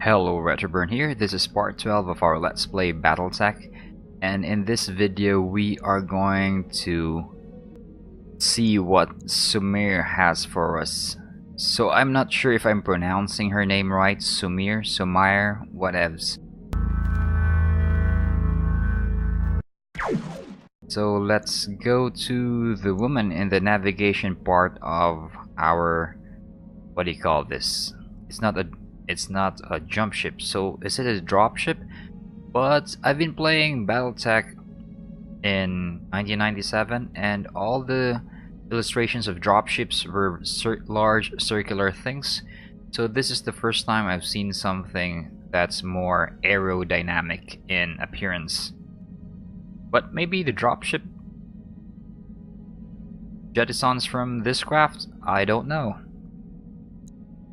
Hello, Retroburn here. This is part 12 of our Let's Play Battletech, and in this video we are going to see what Sumire has for us. So I'm not sure if I'm pronouncing her name right. Sumire, whatevs. So let's go to the woman in the navigation part of our, what do you call this? It's not a jump ship, so is it a drop ship? But I've been playing Battletech in 1997 and all the illustrations of drop ships were large circular things, so this is the first time I've seen something that's more aerodynamic in appearance. But maybe the dropship jettisons from this craft? I don't know.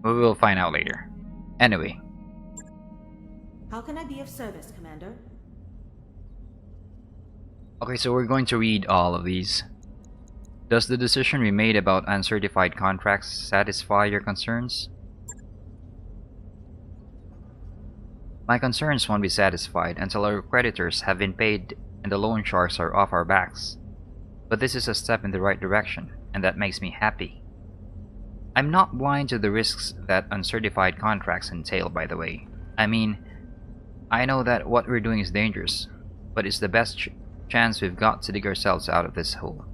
We will find out later. Anyway. How can I be of service, Commander? Okay, so we're going to read all of these. Does the decision we made about uncertified contracts satisfy your concerns? My concerns won't be satisfied until our creditors have been paid and the loan sharks are off our backs. But this is a step in the right direction, and that makes me happy. I'm not blind to the risks that uncertified contracts entail, by the way. I mean, I know that what we're doing is dangerous, but it's the best chance we've got to dig ourselves out of this hole.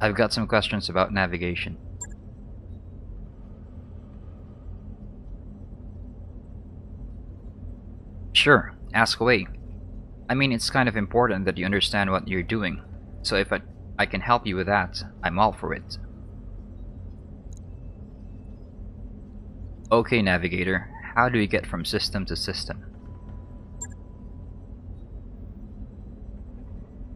I've got some questions about navigation. Sure, ask away. I mean, it's kind of important that you understand what you're doing, so if I can help you with that, I'm all for it. Okay, Navigator, how do we get from system to system?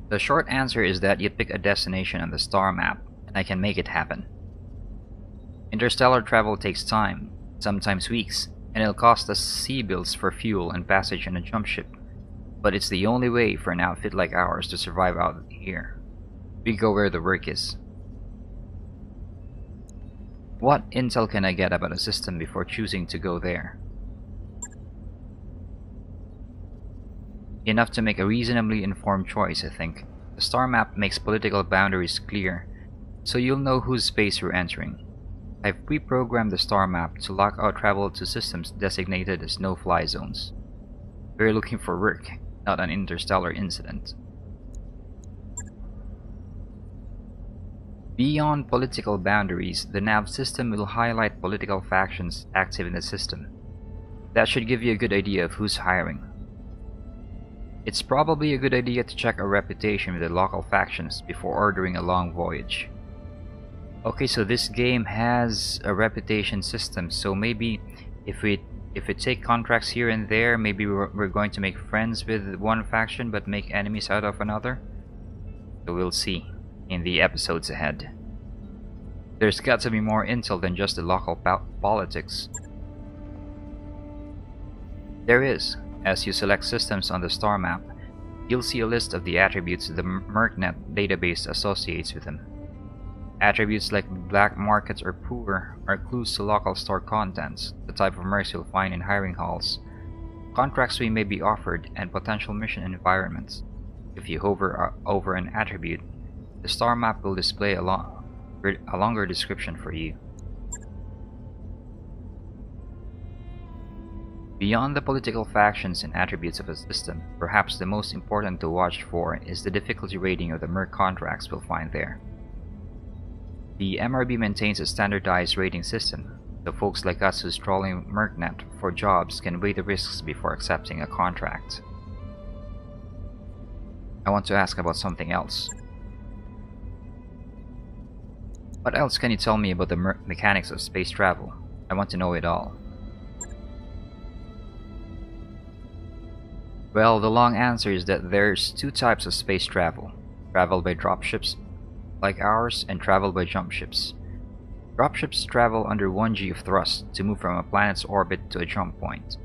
The short answer is that you pick a destination on the star map, and I can make it happen. Interstellar travel takes time, sometimes weeks, and it'll cost us sea bills for fuel and passage on a jump ship. But it's the only way for an outfit like ours to survive out here. We go where the work is. What intel can I get about a system before choosing to go there? Enough to make a reasonably informed choice, I think. The star map makes political boundaries clear, so you'll know whose space you're entering. I've pre-programmed the star map to lock out travel to systems designated as no-fly zones. We're looking for work, not an interstellar incident. Beyond political boundaries, the nav system will highlight political factions active in the system. That should give you a good idea of who's hiring. It's probably a good idea to check our reputation with the local factions before ordering a long voyage. Okay, so this game has a reputation system, so maybe if we take contracts here and there, maybe we're going to make friends with one faction but make enemies out of another. So we'll see in the episodes ahead. There's got to be more intel than just the local politics. There is. As you select systems on the star map, you'll see a list of the attributes the MercNet database associates with them. Attributes like black markets or poor are clues to local store contents, the type of mercs you'll find in hiring halls, contracts we may be offered, and potential mission environments. If you hover over an attribute, the star map will display a longer description for you. Beyond the political factions and attributes of a system, perhaps the most important to watch for is the difficulty rating of the merc contracts we'll find there. The MRB maintains a standardized rating system, so folks like us who's trawling MercNet for jobs can weigh the risks before accepting a contract. I want to ask about something else. What else can you tell me about the mechanics of space travel? I want to know it all. Well, the long answer is that there's two types of space travel. Travel by dropships like ours, and travel by jump ships. Dropships travel under 1G of thrust to move from a planet's orbit to a jump point.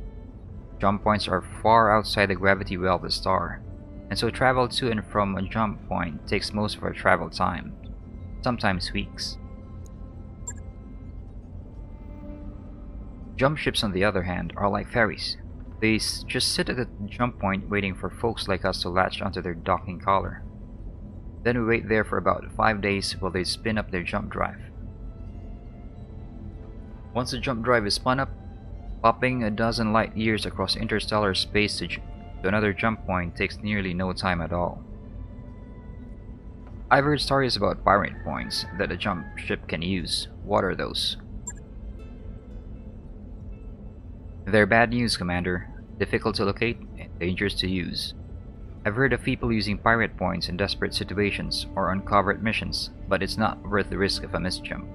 Jump points are far outside the gravity well of the star, and so travel to and from a jump point takes most of our travel time, sometimes weeks. Jump ships, on the other hand, are like ferries. They just sit at the jump point waiting for folks like us to latch onto their docking collar. Then we wait there for about 5 days while they spin up their jump drive. Once the jump drive is spun up, popping a dozen light years across interstellar space to another jump point takes nearly no time at all. I've heard stories about pirate points that a jump ship can use. What are those? They're bad news, Commander. Difficult to locate and dangerous to use. I've heard of people using pirate points in desperate situations or on covert missions, but it's not worth the risk of a misjump.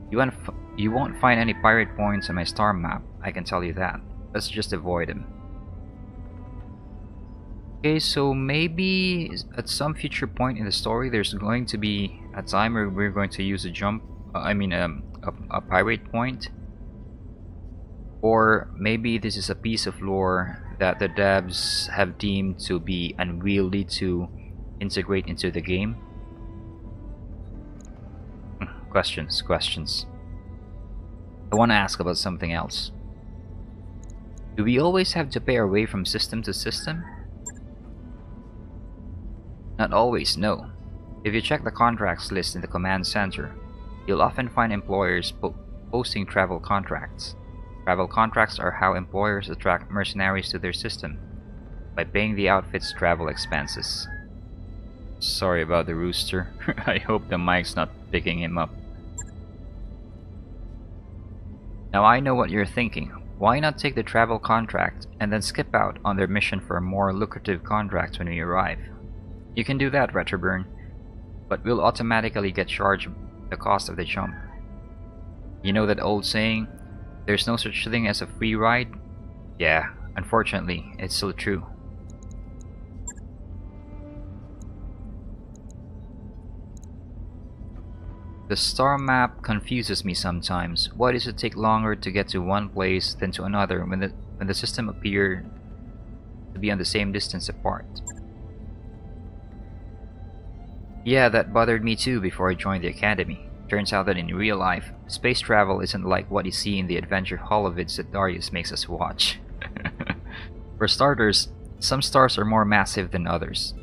You won't find any pirate points on my star map, I can tell you that. Let's just avoid them. Okay, so maybe at some future point in the story there's going to be a time where we're going to use a pirate point. Or maybe this is a piece of lore that the devs have deemed to be unwieldy to integrate into the game. Questions. I want to ask about something else. Do we always have to pay our way from system to system? Not always, no. If you check the contracts list in the command center, you'll often find employers posting travel contracts. Travel contracts are how employers attract mercenaries to their system, by paying the outfit's travel expenses. Sorry about the rooster. I hope the mic's not picking him up. Now I know what you're thinking. Why not take the travel contract and then skip out on their mission for a more lucrative contract when we arrive? You can do that, Retroburn, but we'll automatically get charged the cost of the jump. You know that old saying, there's no such thing as a free ride? Yeah, unfortunately, it's still true. The star map confuses me sometimes. Why does it take longer to get to one place than to another when the system appear to be on the same distance apart? Yeah, that bothered me too before I joined the academy. Turns out that in real life, space travel isn't like what you see in the adventure holovids that Darius makes us watch. For starters, some stars are more massive than others.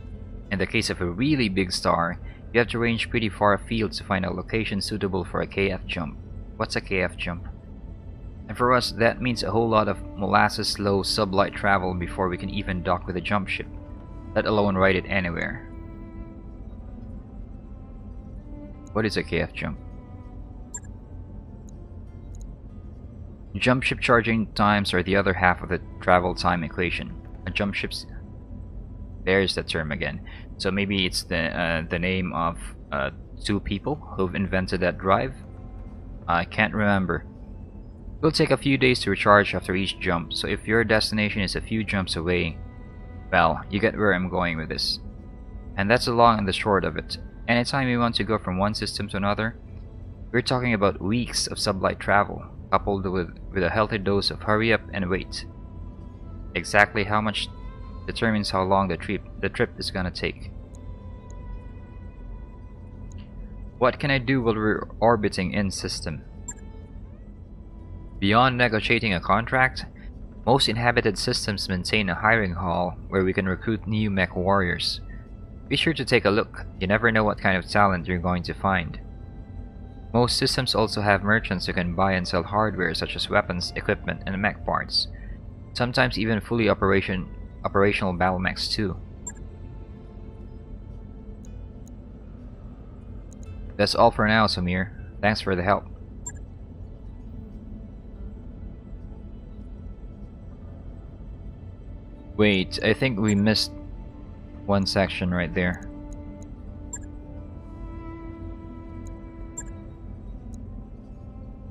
In the case of a really big star, you have to range pretty far afield to find a location suitable for a KF jump. What's a KF jump? And for us, that means a whole lot of molasses-low sublight travel before we can even dock with a jump ship, let alone ride it anywhere. What is a KF jump? Jump ship charging times are the other half of the travel time equation. A jump ship's... There's the term again. So maybe it's the name of two people who've invented that drive? I can't remember. It will take a few days to recharge after each jump, so if your destination is a few jumps away, well, you get where I'm going with this. And that's the long and the short of it. Anytime you want to go from one system to another, we're talking about weeks of sublight travel, coupled with a healthy dose of hurry up and wait. Exactly how much determines how long the trip is gonna take. What can I do while we're orbiting in system? Beyond negotiating a contract, most inhabited systems maintain a hiring hall where we can recruit new mech warriors. Be sure to take a look, you never know what kind of talent you're going to find. Most systems also have merchants who can buy and sell hardware such as weapons, equipment, and mech parts. Sometimes even fully operational battle mechs too. That's all for now, Sumire. Thanks for the help. Wait, I think we missed one section right there.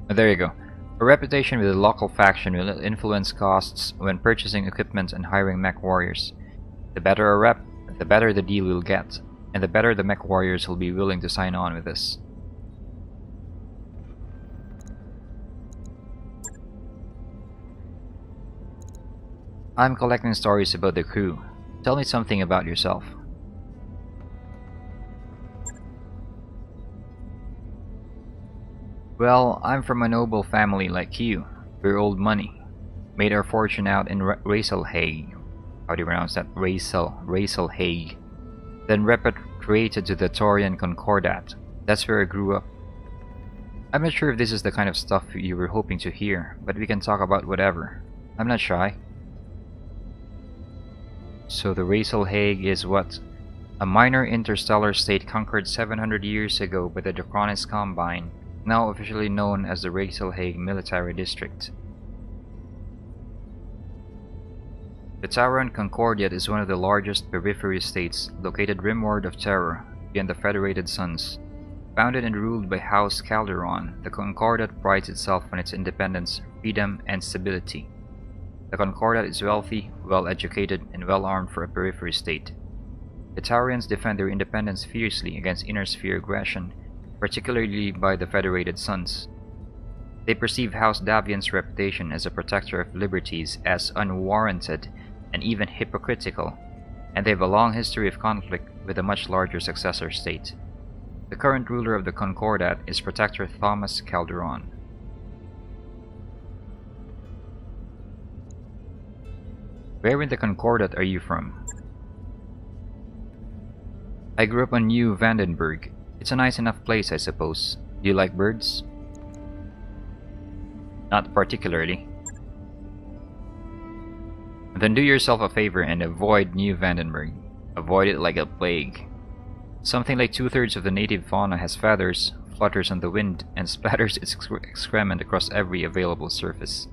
Oh, there you go. A reputation with a local faction will influence costs when purchasing equipment and hiring mech warriors. The better a rep, the better the deal we'll get, and the better the mech warriors will be willing to sign on with us. I'm collecting stories about the crew. Tell me something about yourself. Well, I'm from a noble family like you. We're old money. Made our fortune out in Racelhague. How do you pronounce that? Racelhague. Then repatriated to the Taurian Concordat. That's where I grew up. I'm not sure if this is the kind of stuff you were hoping to hear, but we can talk about whatever. I'm not shy. So the Racelhague is what? A minor interstellar state conquered 700 years ago by the Draconis Combine, now officially known as the Racelhague Military District. The Tauran Concordat is one of the largest periphery states located rimward of Terra, beyond the Federated Suns. Founded and ruled by House Calderon, the Concordat prides itself on its independence, freedom, and stability. The Concordat is wealthy, well-educated, and well-armed for a periphery state. The Taurians defend their independence fiercely against inner-sphere aggression, particularly by the Federated Suns. They perceive House Davian's reputation as a protector of liberties as unwarranted and even hypocritical, and they have a long history of conflict with a much larger successor state. The current ruler of the Concordat is Protector Thomas Calderon. Where in the Concordat are you from? I grew up on New Vandenberg. It's a nice enough place, I suppose. Do you like birds? Not particularly. Then do yourself a favor and avoid New Vandenberg. Avoid it like a plague. Something like 2/3 of the native fauna has feathers, flutters on the wind, and splatters its excrement across every available surface.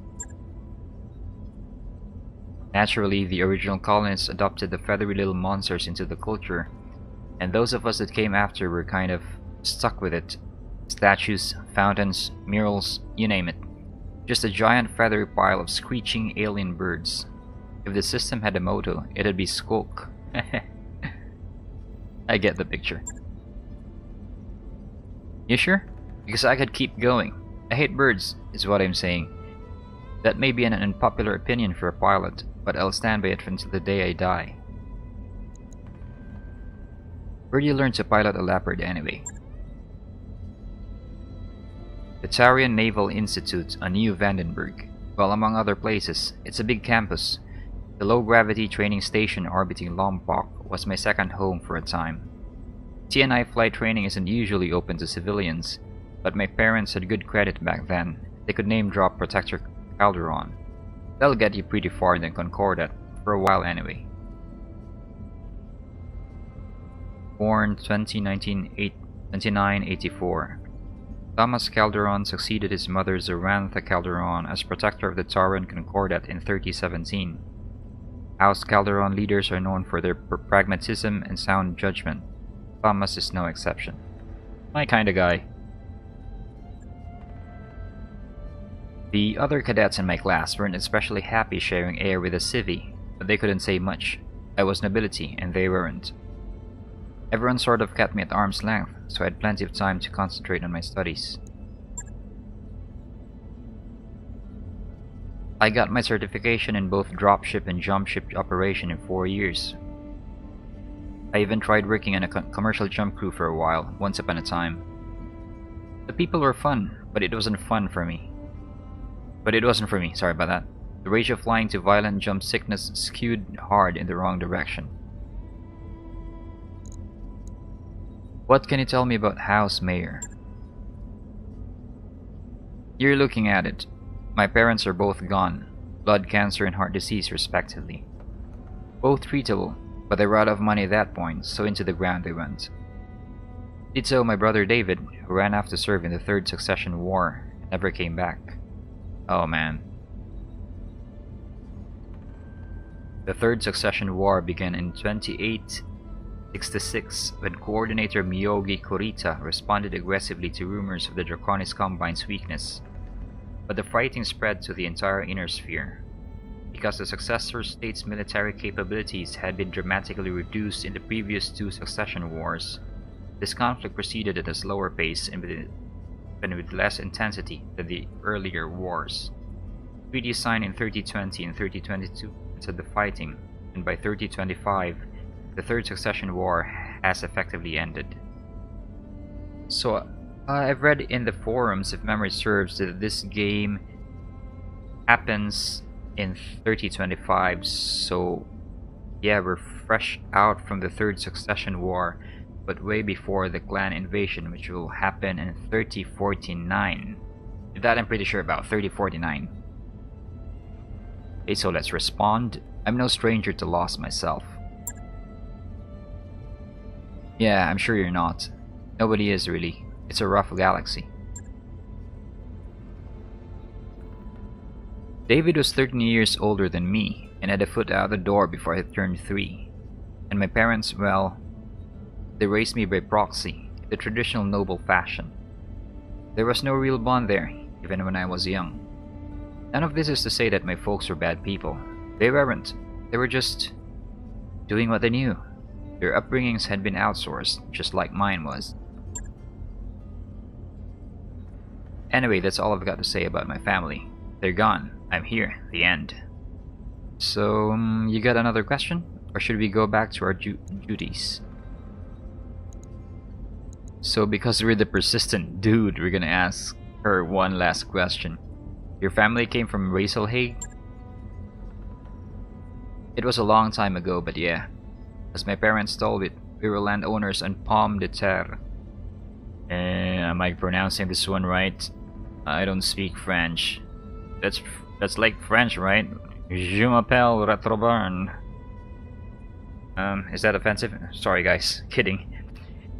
Naturally, the original colonists adopted the feathery little monsters into the culture, and those of us that came after were kind of stuck with it. Statues, fountains, murals, you name it. Just a giant feathery pile of screeching alien birds. If the system had a motto, it'd be Skulk. I get the picture. You sure? Because I could keep going. I hate birds, is what I'm saying. That may be an unpopular opinion for a pilot, but I'll stand by it until the day I die. Where do you learn to pilot a Leopard anyway? The Taurian Naval Institute on New Vandenberg. Well, among other places, it's a big campus. The low-gravity training station orbiting Lompoc was my second home for a time. TNI flight training isn't usually open to civilians, but my parents had good credit back then. They could name-drop Protector Calderon. That'll get you pretty far in the Concordat, for a while anyway. Born 2984. Thomas Calderon succeeded his mother Zorantha Calderon as Protector of the Tauran Concordat in 3017. House Calderon leaders are known for their pragmatism and sound judgment. Thomas is no exception. My kinda guy. The other cadets in my class weren't especially happy sharing air with a civvy, but they couldn't say much. I was nobility, and they weren't. Everyone sort of kept me at arm's length, so I had plenty of time to concentrate on my studies. I got my certification in both dropship and jumpship operation in 4 years. I even tried working in a commercial jump crew for a while, once upon a time. The people were fun, but it wasn't for me, sorry about that. The ratio of flying to violent jump sickness skewed hard in the wrong direction. What can you tell me about House Mayor? You're looking at it. My parents are both gone, blood cancer and heart disease respectively. Both treatable, but they were out of money at that point, so into the ground they went. Did so my brother David, who ran off to serve in the Third Succession War, and never came back. Oh man. The Third Succession War began in 2866 when Coordinator Miyogi Kurita responded aggressively to rumors of the Draconis Combine's weakness. But the fighting spread to the entire Inner Sphere. Because the successor state's military capabilities had been dramatically reduced in the previous 2 succession wars, this conflict proceeded at a slower pace and with less intensity than the earlier wars. Treaties signed in 3020 and 3022 ended the fighting, and by 3025, the Third Succession War has effectively ended. So, I've read in the forums, if memory serves, that this game happens in 3025, so yeah, we're fresh out from the Third Succession War, but way before the clan invasion, which will happen in 3049. That I'm pretty sure about, 3049. Okay, so let's respond. I'm no stranger to loss myself. Yeah, I'm sure you're not. Nobody is really. It's a rough galaxy. David was 13 years older than me, and had a foot out the door before I turned 3. And my parents, well, they raised me by proxy, the traditional noble fashion. There was no real bond there, even when I was young. None of this is to say that my folks were bad people. They weren't. They were just doing what they knew. Their upbringings had been outsourced, just like mine was. Anyway, that's all I've got to say about my family. They're gone. I'm here. The end. So, you got another question? Or should we go back to our duties? So, because we're the persistent dude, we're gonna ask her one last question. Your family came from Razelhague? It was a long time ago, but yeah. As my parents told it, we were landowners on Pomme de Terre. Am I pronouncing this one right? I don't speak French. That's like French, right? Je m'appelle Retroburn. Is that offensive? Sorry guys, kidding.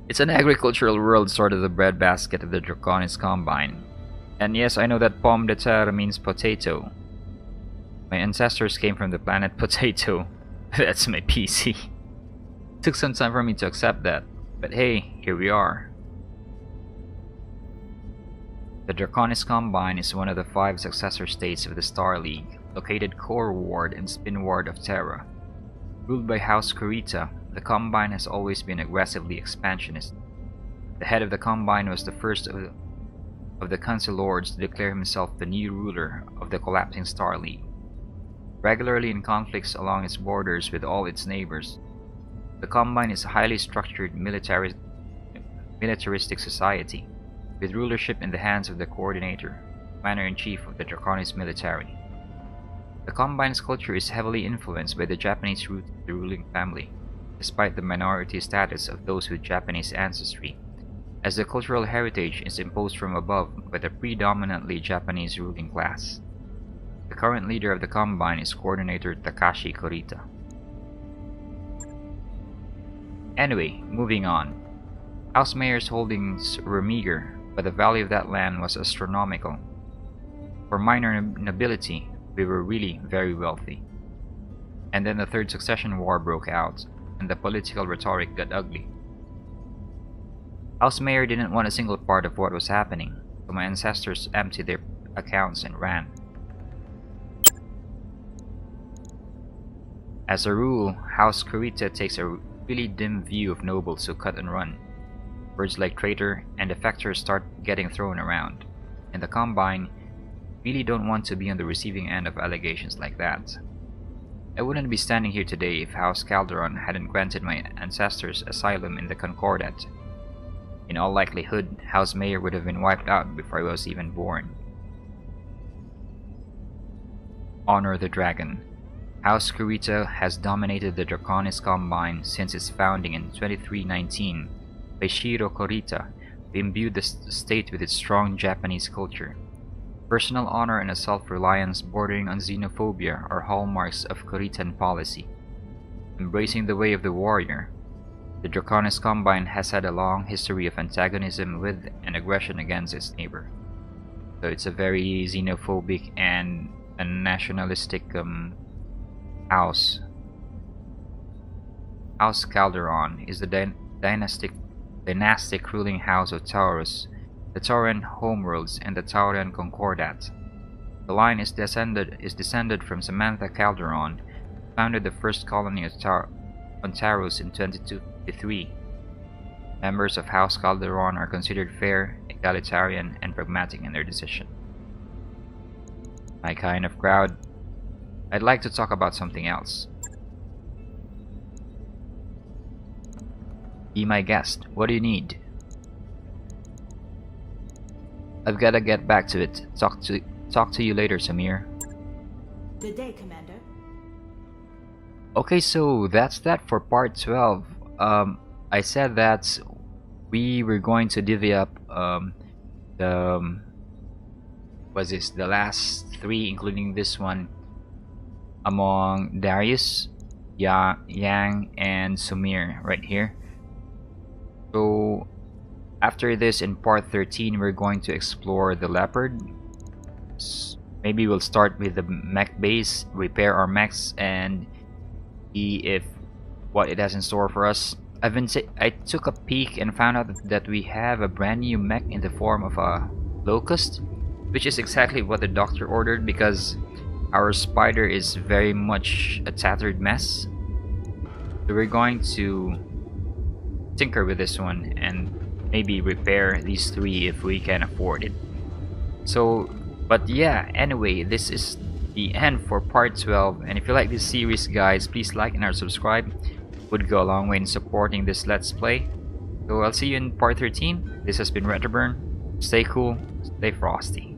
It's an agricultural world, sort of the breadbasket of the Draconis Combine. And yes, I know that Pomme de Terre means potato. My ancestors came from the planet Potato. That's my PC. Took some time for me to accept that, but hey, here we are. The Draconis Combine is one of the 5 successor states of the Star League, located core ward and spin ward of Terra. Ruled by House Kurita, the Combine has always been aggressively expansionist. The head of the Combine was the first of the Council Lords to declare himself the new ruler of the collapsing Star League. Regularly in conflicts along its borders with all its neighbors, the Combine is a highly structured militaristic society, with rulership in the hands of the Coordinator, Commander-in-Chief of the Draconis military. The Combine's culture is heavily influenced by the Japanese roots of the ruling family, despite the minority status of those with Japanese ancestry, as the cultural heritage is imposed from above by the predominantly Japanese ruling class. The current leader of the Combine is Coordinator Takashi Kurita. Anyway, moving on. House Mayor's holdings were meager, but the value of that land was astronomical. For minor nobility, we were really very wealthy. And then the Third Succession War broke out, and the political rhetoric got ugly. House Mayor didn't want a single part of what was happening, so my ancestors emptied their accounts and ran. As a rule, House Kurita takes a really dim view of nobles who cut and run. Words like traitor and defector start getting thrown around, and the Combine really don't want to be on the receiving end of allegations like that. I wouldn't be standing here today if House Calderon hadn't granted my ancestors asylum in the Concordat. In all likelihood, House Mayor would have been wiped out before I was even born. Honor the Dragon. House Kurita has dominated the Draconis Combine since its founding in 2319 by Shiro Kurita, who imbued the state with its strong Japanese culture. Personal honor and a self-reliance bordering on xenophobia are hallmarks of Kuritan policy. Embracing the way of the warrior, the Draconis Combine has had a long history of antagonism with and aggression against its neighbor. So it's a very xenophobic and a nationalistic house. House Calderon is the dynastic ruling house of Taurus, the Tauran homeworlds, and the Tauran Concordat. The line is descended from Samantha Calderon, who founded the first colony on Taurus in 2253. Members of House Calderon are considered fair, egalitarian, and pragmatic in their decision. My kind of crowd. I'd like to talk about something else. Be my guest. What do you need? I've gotta get back to it. Talk to you later, Sumire. Good day, Commander. Okay, so that's that for part 12. I said that we were going to divvy up the the last three, including this one, among Darius, Yang, and Sumire right here. So after this, in part 13, we're going to explore the leopard. Maybe we'll start with the mech base, repair our mechs, and see if what it has in store for us. I took a peek and found out that we have a brand new mech in the form of a locust, which is exactly what the doctor ordered because our spider is very much a tattered mess. So we're going to tinker with this one and maybe repair these three if we can afford it. So, but yeah, anyway, this is the end for part 12, and if you like this series, guys, please like and subscribe. Would go a long way in supporting this let's play. So I'll see you in part 13. This has been Retroburn. Stay cool, stay frosty.